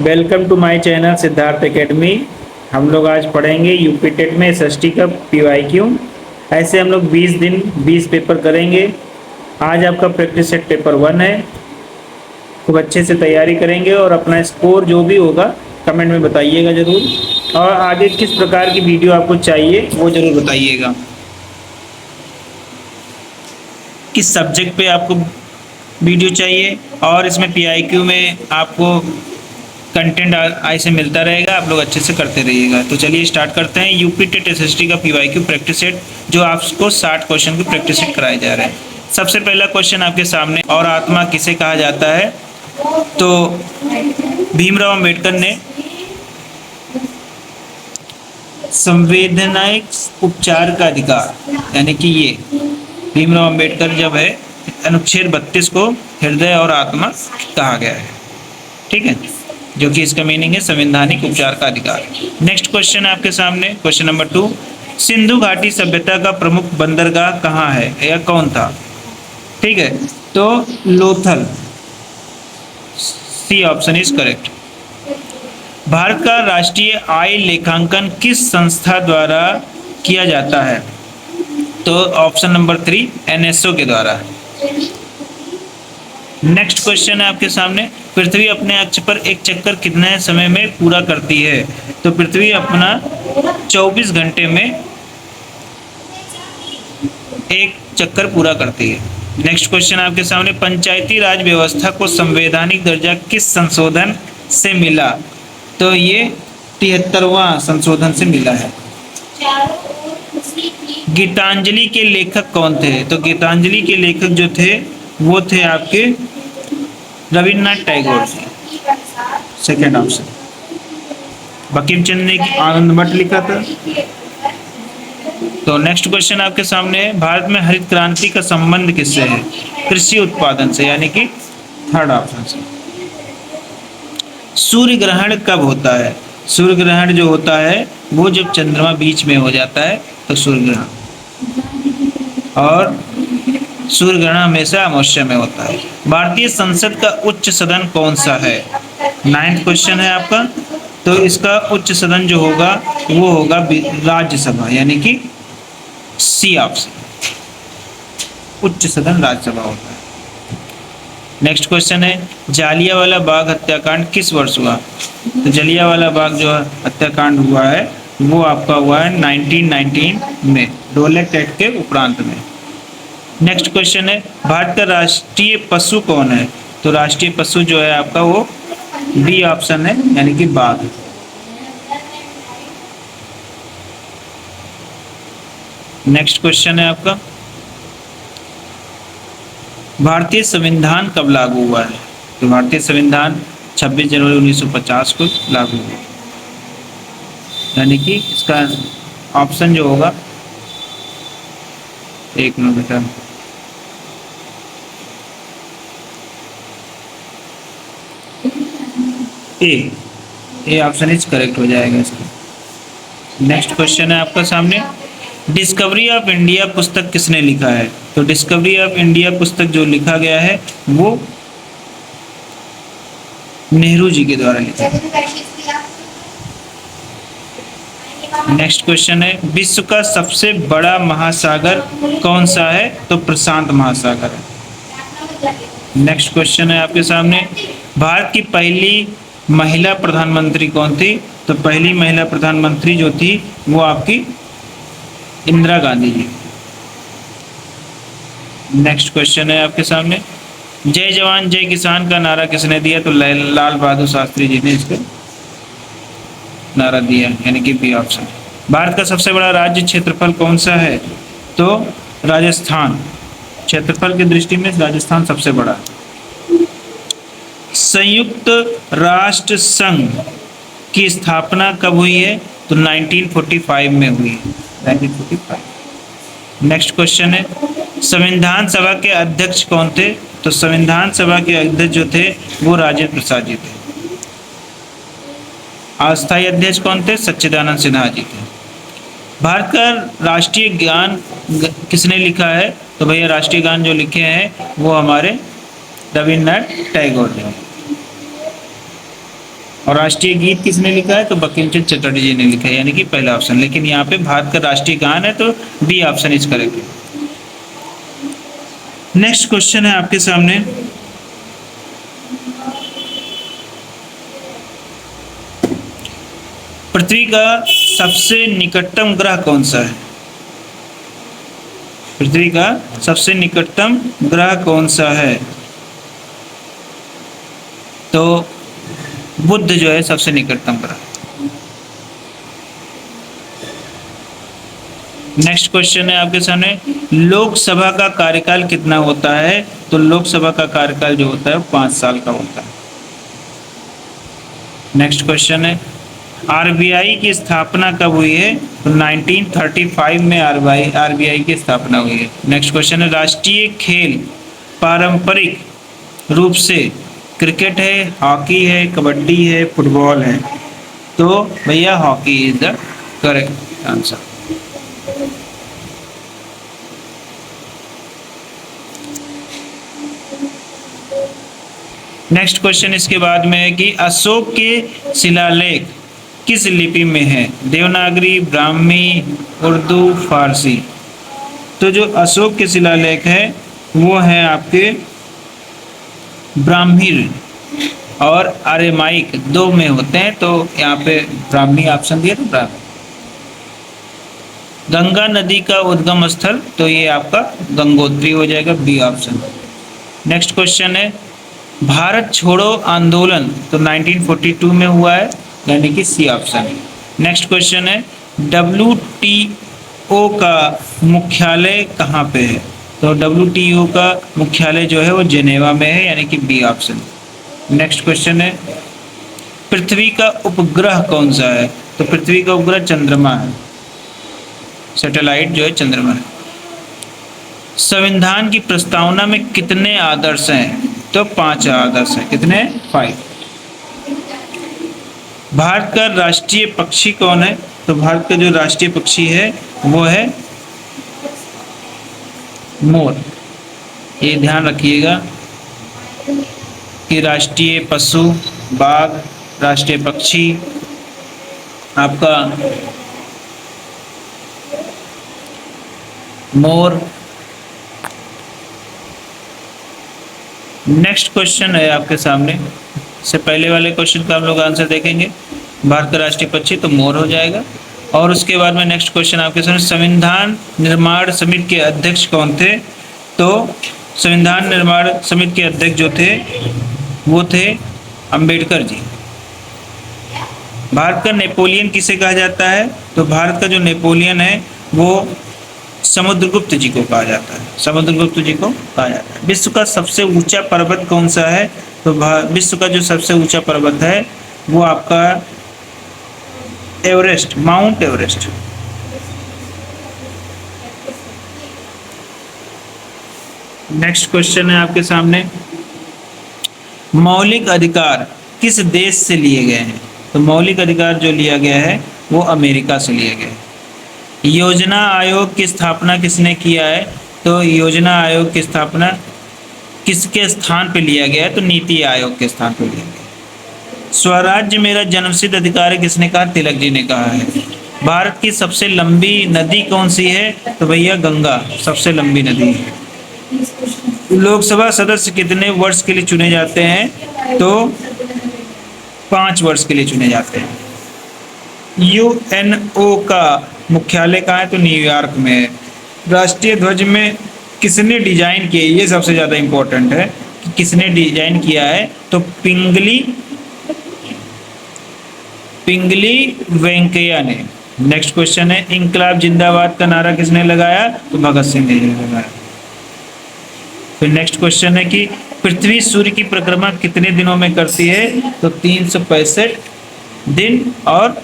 Welcome to my channel Siddharth academy. हम लोग आज पढ़ेंगे यूपी टेट में एसएसटी का पीवाईक्यू। ऐसे हम लोग 20 दिन 20 पेपर करेंगे। आज आपका प्रैक्टिस सेट पेपर 1 है। खूब अच्छे से तैयारी करेंगे और अपना स्कोर जो भी होगा कमेंट में बताइएगा ज़रूर। और आगे किस प्रकार की वीडियो आपको चाहिए वो ज़रूर बताइएगा। किस सब्जेक्ट पे आपको वीडियो चाहिए और इसमें पीआईक्यू में आपको कंटेंट ऐसे मिलता रहेगा। आप लोग अच्छे से करते रहिएगा। तो चलिए स्टार्ट करते हैं। यूपी टेट एसएसटी का पीवाईक्यू प्रैक्टिस सेट जो आपको 60 क्वेश्चन की प्रैक्टिस सेट कराए जा रहे हैं। सबसे पहला क्वेश्चन आपके सामने, और आत्मा किसे कहा जाता है? तो भीमराव अंबेडकर ने संवैधानिक उपचार का अधिकार, यानी कि ये भीमराव अंबेडकर जब है अनुच्छेद 32 को हृदय और आत्मा कहा गया है। ठीक है, जो कि इसका मीनिंग है संवैधानिक उपचार का अधिकार। नेक्स्ट क्वेश्चन है आपके सामने, क्वेश्चन नंबर 2। सिंधु घाटी सभ्यता का प्रमुख बंदरगाह कहाँ है या कौन था? ठीक है, तो Lothal, C option is correct. Bharat का राष्ट्रीय आय लेखांकन किस संस्था द्वारा किया जाता है? तो ऑप्शन नंबर 3 एनएसओ के द्वारा। नेक्स्ट क्वेश्चन है आपके सामने, पृथ्वी अपने अक्ष पर एक चक्कर कितने समय में पूरा करती है? तो पृथ्वी अपना 24 घंटे में एक चक्कर पूरा करती है। नेक्स्ट क्वेश्चन आपके सामने, पंचायती राज व्यवस्था को संवैधानिक दर्जा किस संशोधन से मिला? तो ये 73वां संशोधन से मिला है। गीतांजलि के लेखक कौन थे? तो गीतांजलि के लेखक जो थे वो थे आपके रविन्द्रनाथ टैगोर। Second option. बंकिम चंद्र ने आनंद मठ लिखा था। तो नेक्स्ट क्वेश्चन आपके सामने है, भारत में हरित क्रांति का संबंध किससे है? कृषि उत्पादन से, यानी कि थर्ड ऑप्शन से। सूर्य ग्रहण कब होता है? सूर्य ग्रहण जो होता है वो जब चंद्रमा बीच में हो जाता है तो सूर्य ग्रहण। और सूर्य ग्रहण हमेशा अमावस्या में होता है। भारतीय संसद का उच्च सदन कौन सा है? 9th क्वेश्चन है आपका। तो इसका उच्च सदन जो होगा वो होगा राज्यसभा, यानी कि सी ऑप्शन, उच्च सदन राज्यसभा होता है। नेक्स्ट क्वेश्चन है, जालियांवाला बाग हत्याकांड किस वर्ष हुआ? तो जालियांवाला बाग जो हत्याकांड हुआ है वो आपका हुआ है 1919 में, रोलेट एक्ट के उपरांत में। नेक्स्ट क्वेश्चन है, भारत का राष्ट्रीय पशु कौन है? तो राष्ट्रीय पशु जो है आपका वो बी ऑप्शन है, यानी कि बाघ। नेक्स्ट क्वेश्चन है आपका, भारतीय संविधान कब लागू हुआ है? तो भारतीय संविधान 26 जनवरी 1950 को लागू हुआ, यानी कि इसका ऑप्शन जो होगा, एक मिनट बेटा, ए ऑप्शन इज करेक्ट हो जाएगा इसका। नेक्स्ट क्वेश्चन है आपका सामने, डिस्कवरी ऑफ इंडिया पुस्तक किसने लिखा है? तो डिस्कवरी ऑफ इंडिया पुस्तक जो लिखा गया है वो नेहरू जी के द्वारा लिखा है। नेक्स्ट क्वेश्चन है, विश्व का सबसे बड़ा महासागर कौन सा है? तो प्रशांत महासागर है। नेक्स्ट क्वेश्चन है आपके सामने, भारत की पहली महिला प्रधानमंत्री कौन थी? तो पहली महिला प्रधानमंत्री जो थी वो आपकी इंदिरा गांधी जी। नेक्स्ट क्वेश्चन है आपके सामने, जय जवान जय किसान का नारा किसने दिया? तो लाल बहादुर शास्त्री जी ने इसका नारा दिया, यानी कि बी ऑप्शन। भारत का सबसे बड़ा राज्य क्षेत्रफल कौन सा है? तो राजस्थान, क्षेत्रफल की दृष्टि में राजस्थान सबसे बड़ा है। संयुक्त राष्ट्र संघ की स्थापना कब हुई है? तो 1945 में हुई है, 1945। नेक्स्ट क्वेश्चन है, संविधान सभा के अध्यक्ष कौन थे? तो संविधान सभा के अध्यक्ष जो थे वो राजेंद्र प्रसाद जी थे। अस्थायी अध्यक्ष कौन थे? सच्चिदानंद सिन्हा जी थे। भारत का राष्ट्रीय गान किसने लिखा है? तो भैया राष्ट्रीय गान जो लिखे हैं वो हमारे रविन्द्रनाथ टैगोर ने। और राष्ट्रीय गीत किसने लिखा है? तो बंकिम चंद्र चटर्जी जी ने लिखा है, यानी कि पहला ऑप्शन। लेकिन यहाँ पे भारत का राष्ट्रीय गान है, तो B option is correct. Next question है आपके सामने, पृथ्वी का सबसे निकटतम ग्रह कौन सा है? पृथ्वी का सबसे निकटतम ग्रह कौन सा है? तो बुध जो है सबसे निकटतम ग्रह। नेक्स्ट क्वेश्चन है आपके सामने, लोकसभा का कार्यकाल कितना होता है? तो लोकसभा का कार्यकाल जो होता है 5 साल का होता है। नेक्स्ट क्वेश्चन है, आरबीआई की स्थापना कब हुई है? तो 1935 में आरबीआई की स्थापना हुई है। नेक्स्ट क्वेश्चन है, राष्ट्रीय खेल पारंपरिक रूप से क्रिकेट है, हॉकी है, कबड्डी है, फुटबॉल है? तो भैया hockey is the correct answer. Next question इसके बाद में है कि अशोक के शिलालेख किस लिपि में है? देवनागरी, ब्राह्मी, उर्दू, फारसी? तो जो अशोक के शिलालेख है वो है आपके ब्राह्मी और अरेमाइक दो में होते हैं, तो यहाँ पे ब्राह्मी ऑप्शन दिया, तो ब्राह्मी। गंगा नदी का उद्गम स्थल, तो ये आपका गंगोत्री हो जाएगा, बी ऑप्शन। नेक्स्ट क्वेश्चन है, भारत छोड़ो आंदोलन तो 1942 में हुआ है, यानी कि सी ऑप्शन। नेक्स्ट क्वेश्चन है, WTO का मुख्यालय कहाँ पे है? तो WTO का मुख्यालय जो है वो जेनेवा में है, यानी कि बी ऑप्शन। नेक्स्ट क्वेश्चन है, पृथ्वी का उपग्रह कौन सा है? तो पृथ्वी का उपग्रह चंद्रमा है, सैटेलाइट जो है चंद्रमा है। संविधान की प्रस्तावना में कितने आदर्श हैं? तो 5 आदर्श हैं। कितने? 5। भारत का राष्ट्रीय पक्षी कौन है? तो भारत का जो राष्ट्रीय पक्षी है वो है मोर। ये ध्यान रखिएगा कि राष्ट्रीय पशु बाघ, राष्ट्रीय पक्षी आपका मोर। नेक्स्ट क्वेश्चन है आपके सामने, से पहले वाले क्वेश्चन का हम लोग आंसर देखेंगे। भारत का राष्ट्रीय पक्षी तो मोर हो जाएगा। और उसके बाद में नेक्स्ट क्वेश्चन आपके सामने, संविधान निर्माण समिति के अध्यक्ष कौन थे? तो संविधान निर्माण समिति के अध्यक्ष जो थे वो थे अंबेडकर जी। भारत का नेपोलियन किसे कहा जाता है? तो भारत का जो नेपोलियन है वो समुद्रगुप्त जी को कहा जाता है, समुद्रगुप्त जी को कहा जाता है। विश्व का सबसे ऊंचा पर्वत कौन सा है? तो विश्व का जो सबसे ऊंचा पर्वत है वो आपका Everest, mount Everest. Next question है आपके सामने, मौलिक अधिकार किस देश से लिए गए हैं? तो मौलिक अधिकार जो लिया गया है वो अमेरिका से लिए गए। योजना आयोग की स्थापना किसने किया है? तो योजना आयोग की स्थापना किसके स्थान पे लिया गया है? तो नीति आयोग के स्थान पे लिया गया। स्वराज्य मेरा जन्मसिद्ध अधिकार है किसने कहा? तिलक जी ने कहा है। भारत की सबसे लंबी नदी कौन सी है? तो भैया गंगा सबसे लंबी नदी है। लोकसभा सदस्य कितने वर्ष के लिए चुने जाते हैं? तो 5 वर्ष के लिए चुने जाते हैं। यूएनओ का मुख्यालय कहाँ है? तो न्यूयॉर्क में है। राष्ट्रीय ध्वज में किसने डिजाइन किया? ये सबसे ज्यादा इंपॉर्टेंट है कि किसने डिजाइन किया है? तो पिंगली वेंकैया ने। नेक्स्ट क्वेश्चन है, इंकलाब जिंदाबाद का नारा किसने लगाया? तो भगत सिंह ने लगाया। फिर नेक्स्ट क्वेश्चन है कि पृथ्वी सूर्य की परिक्रमा कितने दिनों में करती है? तो 365 दिन और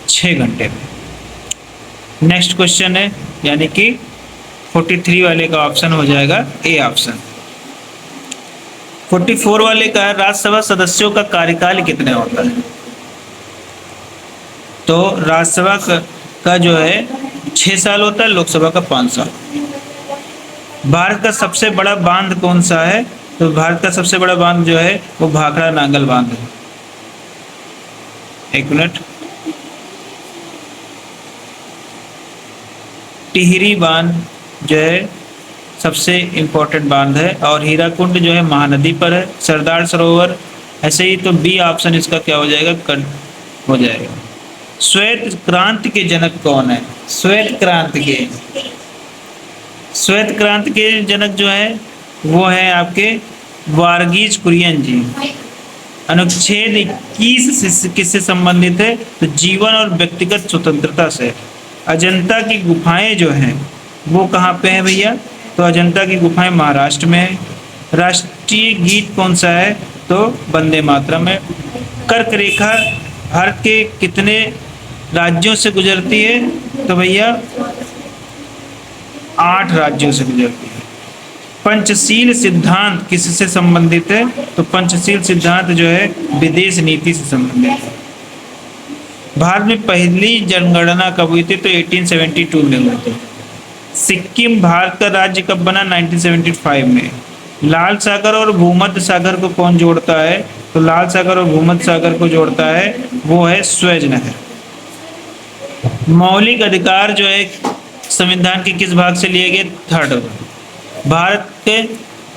6 घंटे में। नेक्स्ट क्वेश्चन है, यानी कि 43 वाले का ऑप्शन हो जाएगा ए ऑप्शन। 44 वाले का है, राज्यसभा सदस्यों का कार्यकाल कितने होता है? तो राज्यसभा का जो है 6 साल होता है, लोकसभा का 5 साल। भारत का सबसे बड़ा बांध कौन सा है? तो भारत का सबसे बड़ा बांध जो है वो भाखड़ा नांगल बांध है। एक मिनट। टिहरी बांध जो है सबसे इम्पोर्टेंट बांध है, और हीराकुंड जो है महानदी पर है। सरदार सरोवर ऐसे ही, तो बी ऑप्शन इसका क्या हो जाएगा, कट हो जाएगा। श्वेत क्रांति के जनक कौन है? श्वेत क्रांति के जनक जो है वो है आपके वर्गीज कुरियन जी। अनुच्छेद 21 किससे संबंधित है? तो जीवन और व्यक्तिगत स्वतंत्रता से। अजंता की गुफाएं जो हैं वो कहाँ पे हैं भैया? तो अजंता की गुफाएं महाराष्ट्र में है। राष्ट्रीय गीत कौन सा है? तो वंदे मातरम है। कर्क रेखा भारत के कितने राज्यों से गुजरती है? तो भैया 8 राज्यों से गुजरती है। पंचशील सिद्धांत किससे संबंधित है? तो पंचशील सिद्धांत जो है विदेश नीति से संबंधित है। भारत में पहली जनगणना कब हुई थी? तो 1872 में हुई थी। सिक्किम भारत का राज्य कब बना? 1975 में। लाल सागर और भूमध्य सागर को कौन जोड़ता है? तो लाल सागर और भूमध्य सागर को जोड़ता है वो है स्वेज नहर। मौलिक अधिकार जो है संविधान के किस भाग से लिए गए? थर्ड। भारत के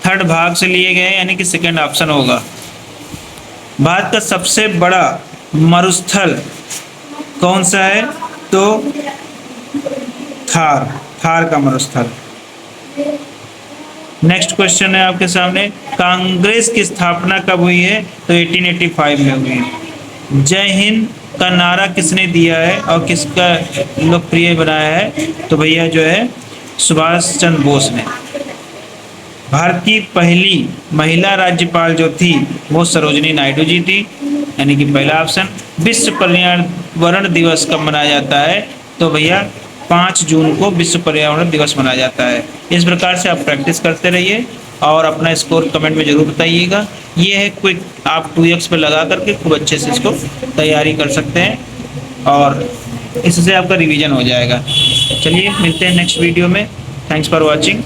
थर्ड भाग से लिए गए, यानी कि सेकंड ऑप्शन होगा। भारत का सबसे बड़ा मरुस्थल कौन सा है? तो थार का मरुस्थल। नेक्स्ट क्वेश्चन है आपके सामने, कांग्रेस की स्थापना कब हुई है? तो 1885 में हुई है। जय हिंद का नारा किसने दिया है और किसका लोकप्रिय बनाया है? तो भैया जो है सुभाष चंद्र बोस ने। भारत की पहली महिला राज्यपाल जो थी वो सरोजिनी नायडू जी थी, यानी कि पहला ऑप्शन। विश्व पर्यावरण दिवस कब मनाया जाता है? तो भैया 5 जून को विश्व पर्यावरण दिवस मनाया जाता है। इस प्रकार से आप प्रैक्टिस करते रहिए और अपना स्कोर कमेंट में जरूर बताइएगा। ये है क्विक, आप 2x पे लगा करके खूब अच्छे से इसको तैयारी कर सकते हैं और इससे आपका रिवीजन हो जाएगा। चलिए मिलते हैं नेक्स्ट वीडियो में। Thanks for watching.